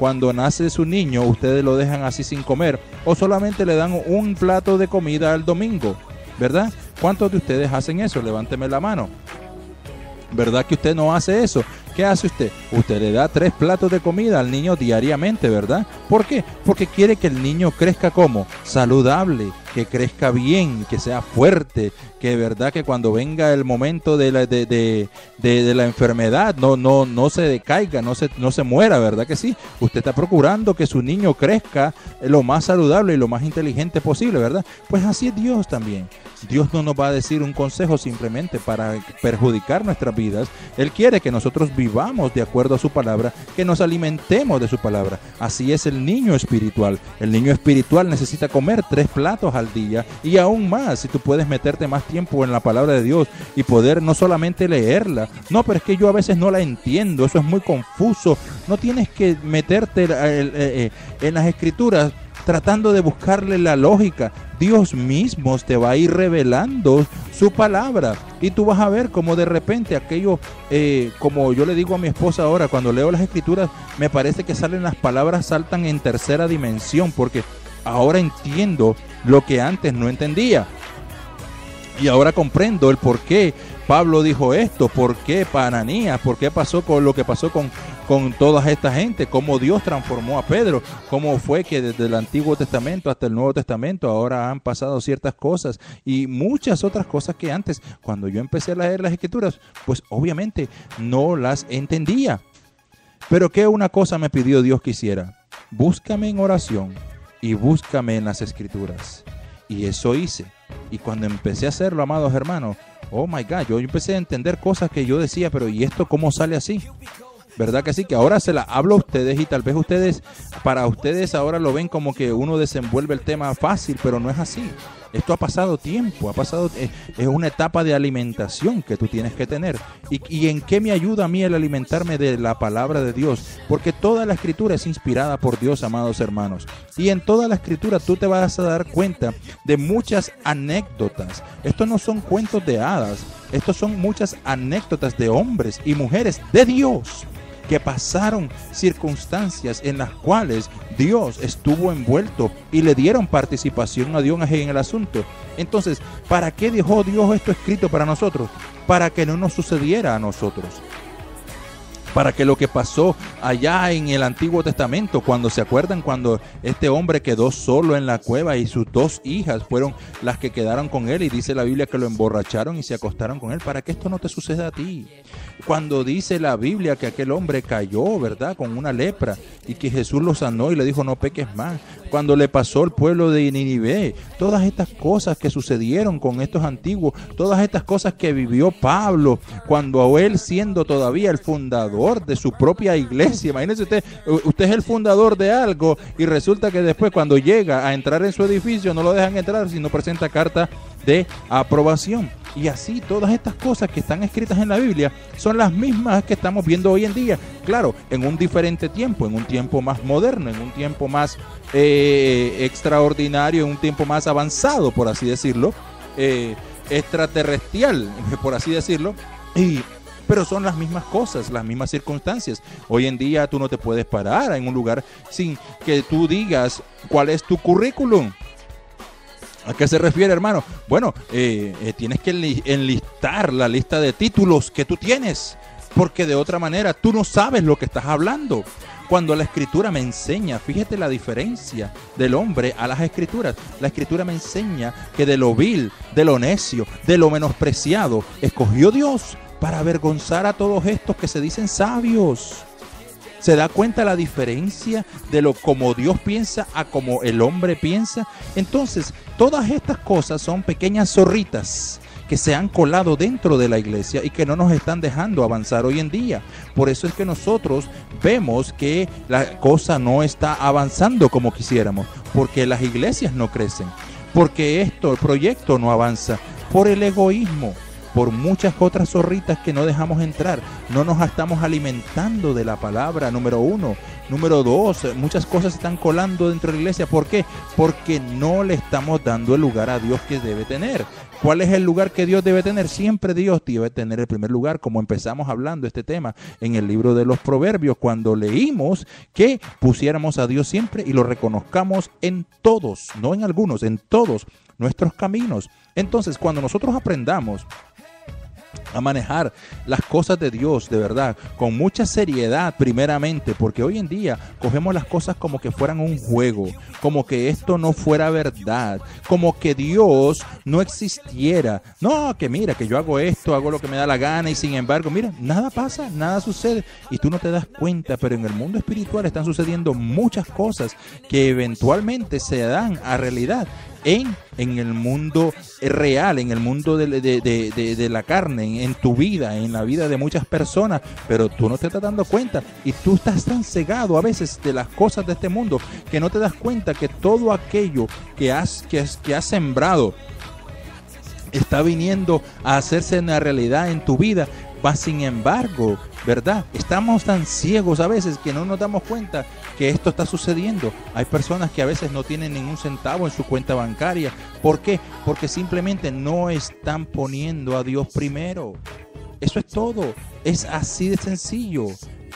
cuando nace su niño, ustedes lo dejan así sin comer o solamente le dan un plato de comida al domingo, ¿verdad? ¿Cuántos de ustedes hacen eso? Levánteme la mano. ¿Verdad que usted no hace eso? ¿Qué hace usted? Usted le da 3 platos de comida al niño diariamente, ¿verdad? ¿Por qué? Porque quiere que el niño crezca como saludable, que crezca bien, que sea fuerte, que verdad que cuando venga el momento de la enfermedad no se decaiga, no se muera, ¿verdad que sí? Usted está procurando que su niño crezca lo más saludable y lo más inteligente posible, ¿verdad? Pues así es Dios también. Dios no nos va a decir un consejo simplemente para perjudicar nuestras vidas. Él quiere que nosotros vivamos de acuerdo a su palabra, que nos alimentemos de su palabra. Así es el niño espiritual. El niño espiritual necesita comer 3 platos al día y aún más si tú puedes meterte más tiempo en la palabra de Dios y poder no solamente leerla. No, pero es que yo a veces no la entiendo, eso es muy confuso. No tienes que meterte en las escrituras tratando de buscarle la lógica. Dios mismo te va a ir revelando su palabra y tú vas a ver como de repente aquello, como yo le digo a mi esposa ahora, cuando leo las escrituras, me parece que las palabras saltan en tercera dimensión, porque ahora entiendo lo que antes no entendía. Y ahora comprendo el por qué Pablo dijo esto, por qué Ananías, por qué pasó con lo que pasó con toda esta gente, cómo Dios transformó a Pedro, cómo fue que desde el Antiguo Testamento hasta el Nuevo Testamento ahora han pasado ciertas cosas y muchas otras cosas que antes, cuando yo empecé a leer las Escrituras, pues obviamente no las entendía. Pero ¿qué una cosa me pidió Dios que hiciera? Búscame en oración y búscame en las Escrituras. Y eso hice. Y cuando empecé a hacerlo, amados hermanos, oh my God, yo empecé a entender cosas que yo decía, pero ¿y esto cómo sale así? ¿Verdad que sí? Que ahora se la hablo a ustedes y tal vez para ustedes ahora lo ven como que uno desenvuelve el tema fácil, pero no es así. Esto ha pasado tiempo, es una etapa de alimentación que tú tienes que tener. ¿Y en qué me ayuda a mí el alimentarme de la palabra de Dios? Porque toda la escritura es inspirada por Dios, amados hermanos. Y en toda la escritura tú te vas a dar cuenta de muchas anécdotas. Estos no son cuentos de hadas, estos son muchas anécdotas de hombres y mujeres de Dios que pasaron circunstancias en las cuales Dios estuvo envuelto y le dieron participación a Dios en el asunto. Entonces, ¿para qué dejó Dios esto escrito para nosotros? Para que no nos sucediera a nosotros. Para que lo que pasó allá en el Antiguo Testamento, cuando se acuerdan, cuando este hombre quedó solo en la cueva y sus 2 hijas fueron las que quedaron con él, y dice la Biblia que lo emborracharon y se acostaron con él, para que esto no te suceda a ti. Cuando dice la Biblia que aquel hombre cayó, ¿verdad?, con una lepra y que Jesús lo sanó y le dijo no peques más. Cuando le pasó al pueblo de Nínive, todas estas cosas que sucedieron con estos antiguos, todas estas cosas que vivió Pablo, cuando él siendo todavía el fundador de su propia iglesia. Imagínense usted es el fundador de algo y resulta que después cuando llega a entrar en su edificio no lo dejan entrar si no presenta carta de aprobación. Y así todas estas cosas que están escritas en la Biblia son las mismas que estamos viendo hoy en día. Claro, en un diferente tiempo, en un tiempo más moderno, en un tiempo más extraordinario, en un tiempo más avanzado, por así decirlo, extraterrestrial, por así decirlo, pero son las mismas cosas, las mismas circunstancias. Hoy en día tú no te puedes parar en un lugar sin que tú digas cuál es tu currículum. ¿A qué se refiere, hermano? Bueno, tienes que enlistar la lista de títulos que tú tienes, porque de otra manera tú no sabes lo que estás hablando. Cuando la Escritura me enseña, fíjate la diferencia del hombre a las Escrituras. La Escritura me enseña que de lo vil, de lo necio, de lo menospreciado, escogió Dios para avergonzar a todos estos que se dicen sabios. ¿Se da cuenta la diferencia de lo como Dios piensa a como el hombre piensa? Entonces, todas estas cosas son pequeñas zorritas que se han colado dentro de la iglesia y que no nos están dejando avanzar hoy en día. Por eso es que nosotros vemos que la cosa no está avanzando como quisiéramos, porque las iglesias no crecen, porque el proyecto no avanza, por el egoísmo. por muchas otras zorritas que no dejamos entrar. No nos estamos alimentando de la palabra, número uno. Número dos, muchas cosas están colando dentro de la iglesia. ¿Por qué? Porque no le estamos dando el lugar a Dios que debe tener. ¿Cuál es el lugar que Dios debe tener? Siempre Dios debe tener el primer lugar, como empezamos hablando este tema en el libro de los Proverbios, cuando leímos que pusiéramos a Dios siempre y lo reconozcamos en todos, no en algunos, en todos nuestros caminos. Entonces, cuando nosotros aprendamos a manejar las cosas de Dios de verdad, con mucha seriedad primeramente, porque hoy en día cogemos las cosas como que fueran un juego, como que esto no fuera verdad, como que Dios no existiera. No, que mira, que yo hago esto, hago lo que me da la gana y sin embargo, mira, nada pasa, nada sucede y tú no te das cuenta, pero en el mundo espiritual están sucediendo muchas cosas que eventualmente se dan a realidad en el mundo real, en el mundo de la carne, en tu vida, en la vida de muchas personas, pero tú no te estás dando cuenta y tú estás tan cegado a veces de las cosas de este mundo que no te das cuenta que todo aquello que has sembrado está viniendo a hacerse una realidad en tu vida. Sin embargo, ¿verdad? Estamos tan ciegos a veces que no nos damos cuenta que esto está sucediendo. Hay personas que a veces no tienen ningún centavo en su cuenta bancaria. ¿Por qué? Porque simplemente no están poniendo a Dios primero. Eso es todo. Es así de sencillo.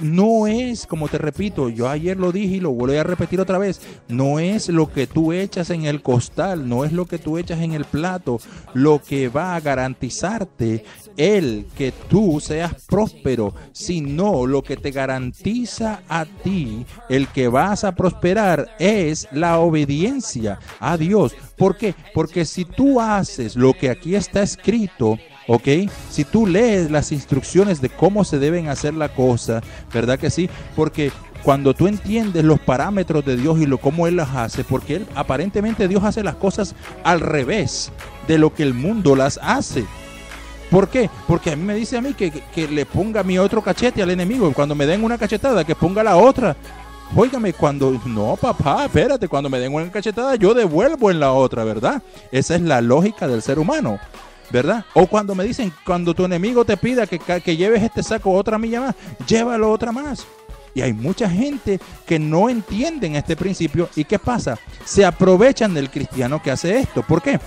No es, como te repito, yo ayer lo dije y lo voy a repetir otra vez, no es lo que tú echas en el costal, no es lo que tú echas en el plato, lo que va a garantizarte el que tú seas próspero, sino lo que te garantiza a ti el que vas a prosperar es la obediencia a Dios. ¿Por qué? Porque si tú haces lo que aquí está escrito, ¿ok? Si tú lees las instrucciones de cómo se deben hacer la cosa, ¿verdad que sí? Porque cuando tú entiendes los parámetros de Dios y cómo Él las hace, porque aparentemente Dios hace las cosas al revés de lo que el mundo las hace. ¿Por qué? Porque a mí me dice a mí que le ponga mi otro cachete al enemigo. Cuando me den una cachetada, que ponga la otra. Óigame, no, papá, espérate, cuando me den una cachetada, yo devuelvo en la otra, ¿verdad? Esa es la lógica del ser humano, ¿verdad? O cuando me dicen, cuando tu enemigo te pida que lleves este saco otra milla más, llévalo otra más. Y hay mucha gente que no entienden este principio. ¿Y qué pasa? Se aprovechan del cristiano que hace esto. ¿Por qué?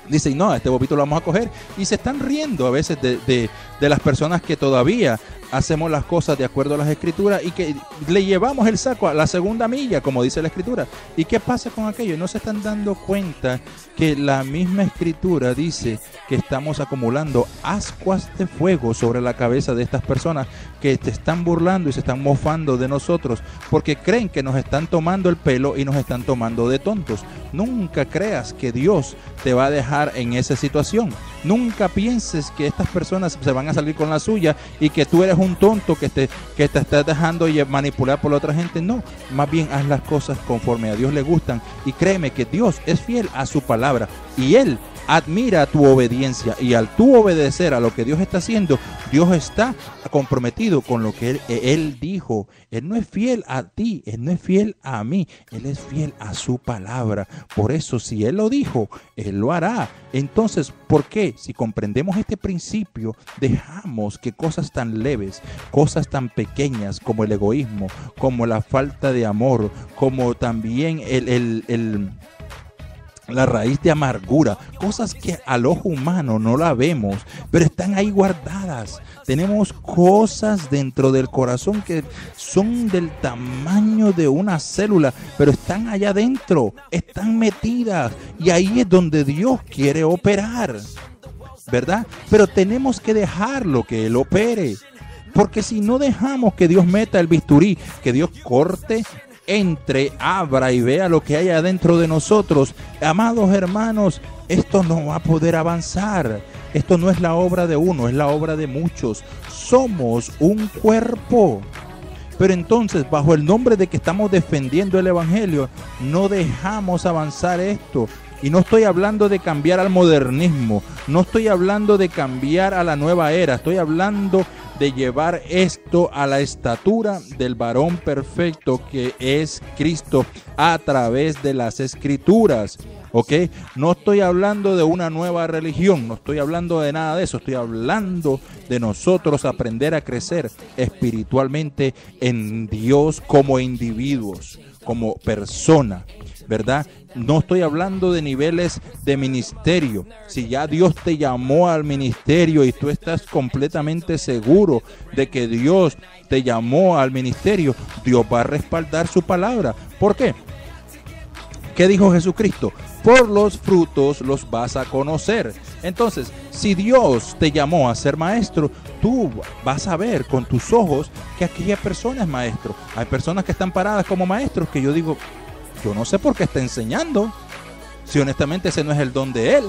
Dicen, no, este bobito lo vamos a coger. Y se están riendo a veces de las personas que todavía hacemos las cosas de acuerdo a las escrituras y que le llevamos el saco a la segunda milla, como dice la escritura. ¿Y qué pasa con aquello? No se están dando cuenta que la misma escritura dice que estamos acumulando ascuas de fuego sobre la cabeza de estas personas que te están burlando y se están mofando de nosotros porque creen que nos están tomando el pelo y nos están tomando de tontos. Nunca creas que Dios te va a dejar en esa situación. Nunca pienses que estas personas se van a salir con la suya y que tú eres un tonto que te estás dejando manipular por la otra gente. No, más bien haz las cosas conforme a Dios le gustan y créeme que Dios es fiel a su palabra y Él admira tu obediencia y al tú obedecer a lo que Dios está haciendo, Dios está comprometido con lo que Él dijo. Él no es fiel a ti, Él no es fiel a mí, Él es fiel a su palabra. Por eso, si Él lo dijo, Él lo hará. Entonces, ¿por qué? Si comprendemos este principio, dejamos que cosas tan leves, cosas tan pequeñas como el egoísmo, como la falta de amor, como también la raíz de amargura, cosas que al ojo humano no la vemos, pero están ahí guardadas. Tenemos cosas dentro del corazón que son del tamaño de una célula, pero están allá adentro, están metidas y ahí es donde Dios quiere operar, ¿verdad? Pero tenemos que dejarlo que Él opere, porque si no dejamos que Dios meta el bisturí, que Dios corte, abra y vea lo que hay adentro de nosotros, amados hermanos, esto no va a poder avanzar. Esto no es la obra de uno, es la obra de muchos. Somos un cuerpo. Pero entonces, bajo el nombre de que estamos defendiendo el evangelio, no dejamos avanzar esto. Y no estoy hablando de cambiar al modernismo, no estoy hablando de cambiar a la nueva era, estoy hablando de llevar esto a la estatura del varón perfecto que es Cristo a través de las Escrituras. ¿Ok? No estoy hablando de una nueva religión, no estoy hablando de nada de eso, estoy hablando de nosotros aprender a crecer espiritualmente en Dios como individuos, como persona, ¿verdad? No estoy hablando de niveles de ministerio. Si ya Dios te llamó al ministerio y tú estás completamente seguro de que Dios te llamó al ministerio, Dios va a respaldar su palabra. ¿Por qué? ¿Qué dijo Jesucristo? Por los frutos los vas a conocer. Entonces, si Dios te llamó a ser maestro, tú vas a ver con tus ojos que aquella persona es maestro. Hay personas que están paradas como maestros que yo digo, yo no sé por qué está enseñando, si honestamente ese no es el don de él.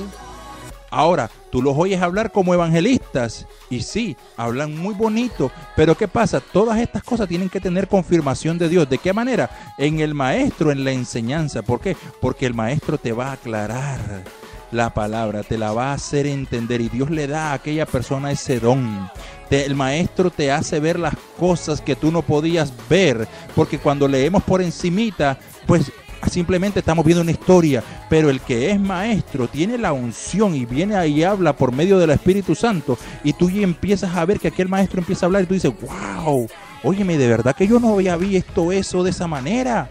Ahora, tú los oyes hablar como evangelistas y sí, hablan muy bonito, pero ¿qué pasa? Todas estas cosas tienen que tener confirmación de Dios. ¿De qué manera? En el maestro, en la enseñanza. ¿Por qué? Porque el maestro te va a aclarar la palabra, te la va a hacer entender y Dios le da a aquella persona ese don. El maestro te hace ver las cosas que tú no podías ver, porque cuando leemos por encimita, pues simplemente estamos viendo una historia, pero el que es maestro tiene la unción y viene ahí y habla por medio del Espíritu Santo y tú ya empiezas a ver que aquel maestro empieza a hablar y tú dices, wow, óyeme, de verdad que yo no había visto eso de esa manera,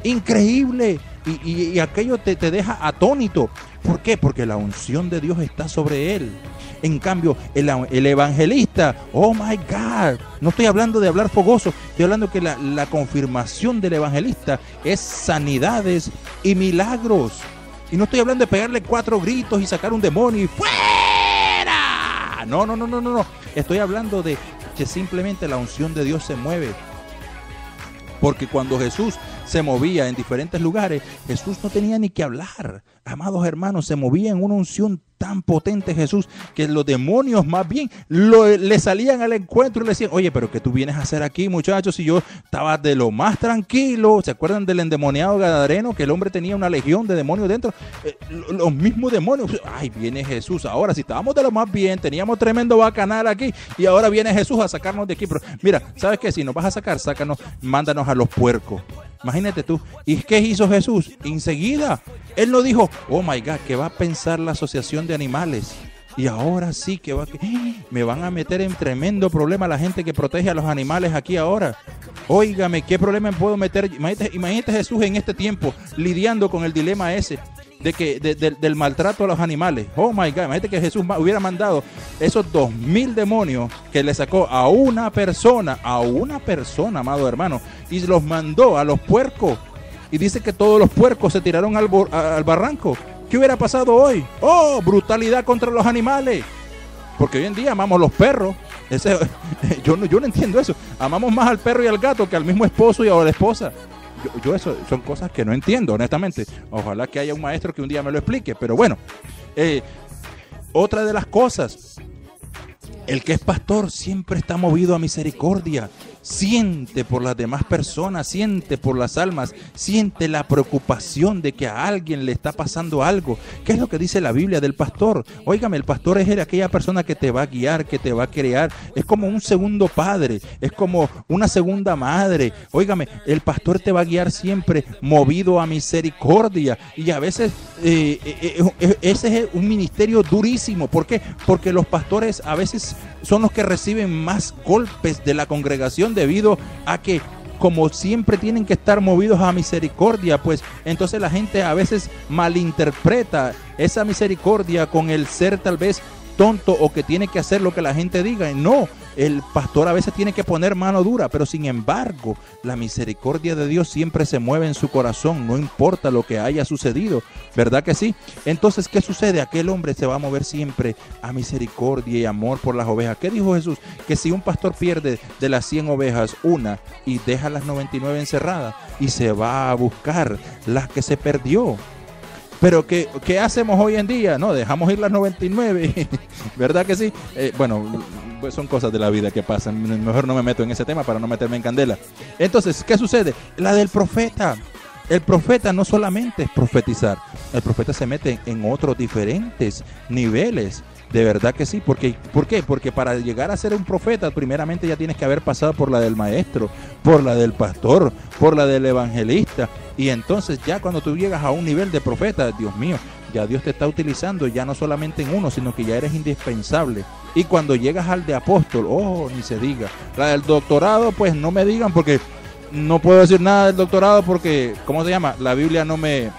increíble, y aquello te deja atónito. ¿Por qué? Porque la unción de Dios está sobre él. En cambio, el evangelista, oh my God, no estoy hablando de hablar fogoso, estoy hablando que la confirmación del evangelista es sanidades y milagros. Y no estoy hablando de pegarle 4 gritos y sacar un demonio y ¡fuera! No. Estoy hablando de que simplemente la unción de Dios se mueve. Porque cuando Jesús se movía en diferentes lugares, Jesús no tenía ni que hablar. Amados hermanos, se movía en una unción tan potente Jesús que los demonios más bien le salían al encuentro y le decían, oye, pero ¿qué tú vienes a hacer aquí, muchachos? Si yo estaba de lo más tranquilo. ¿Se acuerdan del endemoniado gadareno? Que el hombre tenía una legión de demonios dentro. Los mismos demonios. Ay, viene Jesús. Ahora, si estábamos de lo más bien, teníamos tremendo bacanal aquí y ahora viene Jesús a sacarnos de aquí. Pero mira, ¿sabes qué? Si nos vas a sacar, sácanos, mándanos a los puercos. Imagínate tú. ¿Y qué hizo Jesús? Enseguida. Él no dijo, oh my God, ¿qué va a pensar la asociación de animales? Y ahora sí que me van a meter en tremendo problema la gente que protege a los animales aquí ahora. Óigame, ¿qué problema me puedo meter? Imagínate Jesús en este tiempo lidiando con el dilema ese del maltrato a los animales. Oh my God, imagínate que Jesús hubiera mandado esos 2000 demonios que le sacó a una persona, amado hermano, y los mandó a los puercos. Y dice que todos los puercos se tiraron al barranco. ¿Qué hubiera pasado hoy? ¡Oh! Brutalidad contra los animales. Porque hoy en día amamos los perros. Yo no entiendo eso. Amamos más al perro y al gato que al mismo esposo y a la esposa. Yo eso son cosas que no entiendo, honestamente. Ojalá que haya un maestro que un día me lo explique. Pero bueno, otra de las cosas, el que es pastor siempre está movido a misericordia. Siente por las demás personas, siente por las almas, siente la preocupación de que a alguien le está pasando algo. ¿Qué es lo que dice la Biblia del pastor? Óigame, el pastor es aquella persona que te va a guiar, que te va a crear. Es como un segundo padre, es como una segunda madre. Óigame, el pastor te va a guiar siempre movido a misericordia. Y a veces ese es un ministerio durísimo. ¿Por qué? Porque los pastores a veces son los que reciben más golpes de la congregación debido a que como siempre tienen que estar movidos a misericordia, pues entonces la gente a veces malinterpreta esa misericordia con el ser tal vez tonto o que tiene que hacer lo que la gente diga. No, el pastor a veces tiene que poner mano dura, pero sin embargo la misericordia de Dios siempre se mueve en su corazón, no importa lo que haya sucedido, ¿verdad que sí? Entonces, ¿qué sucede? Aquel hombre se va a mover siempre a misericordia y amor por las ovejas. ¿Qué dijo Jesús? Que si un pastor pierde de las 100 ovejas una y deja las 99 encerradas y se va a buscar las que se perdió. Pero ¿qué hacemos hoy en día? No, dejamos ir las 99, ¿verdad que sí? Bueno, pues son cosas de la vida que pasan. Mejor no me meto en ese tema para no meterme en candela. Entonces, ¿qué sucede? La del profeta. El profeta no solamente es profetizar. El profeta se mete en otros diferentes niveles. De verdad que sí, porque, ¿por qué? Porque para llegar a ser un profeta, primeramente ya tienes que haber pasado por la del maestro, por la del pastor, por la del evangelista, y entonces ya cuando tú llegas a un nivel de profeta, Dios mío, ya Dios te está utilizando, ya no solamente en uno, sino que ya eres indispensable. Y cuando llegas al de apóstol, oh, ni se diga. La del doctorado, pues no me digan, porque no puedo decir nada del doctorado, porque, ¿cómo se llama? La Biblia no me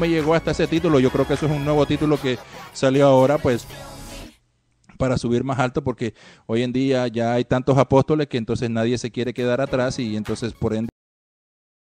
llegó hasta ese título. Yo creo que eso es un nuevo título que salió ahora, pues, para subir más alto, porque hoy en día ya hay tantos apóstoles que entonces nadie se quiere quedar atrás, y entonces por ende